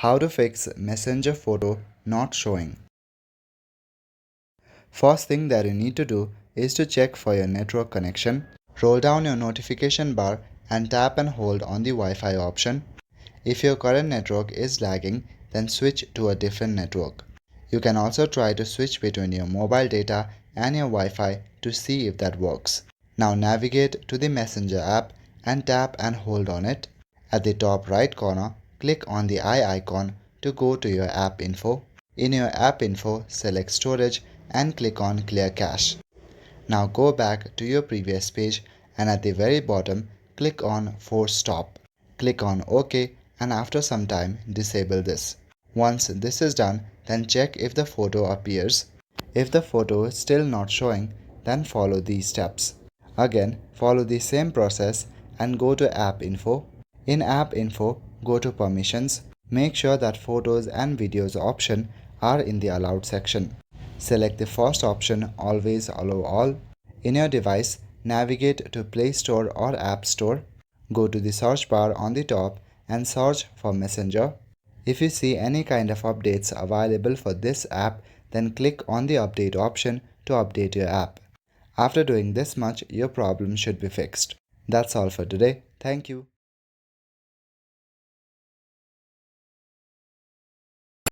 How to fix Messenger photo not showing. First thing that you need to do is to check for your network connection. Roll down your notification bar and tap and hold on the Wi-Fi option. If your current network is lagging, then switch to a different network. You can also try to switch between your mobile data and your Wi-Fi to see if that works. Now navigate to the Messenger app and tap and hold on it. At the top right corner, click on the eye icon to go to your app info. In your app info, select storage and click on clear cache. Now go back to your previous page and at the very bottom, click on force stop. Click on OK and after some time disable this. Once this is done, then check if the photo appears. If the photo is still not showing, then follow these steps. Again, follow the same process and go to app info. In app info, go to permissions. Make sure that photos and videos option are in the allowed section. Select the first option, always allow all. In your device, navigate to Play Store or App Store. Go to the search bar on the top and search for Messenger. If you see any kind of updates available for this app, then click on the update option to update your app. After doing this much, your problem should be fixed. That's all for today. Thank you.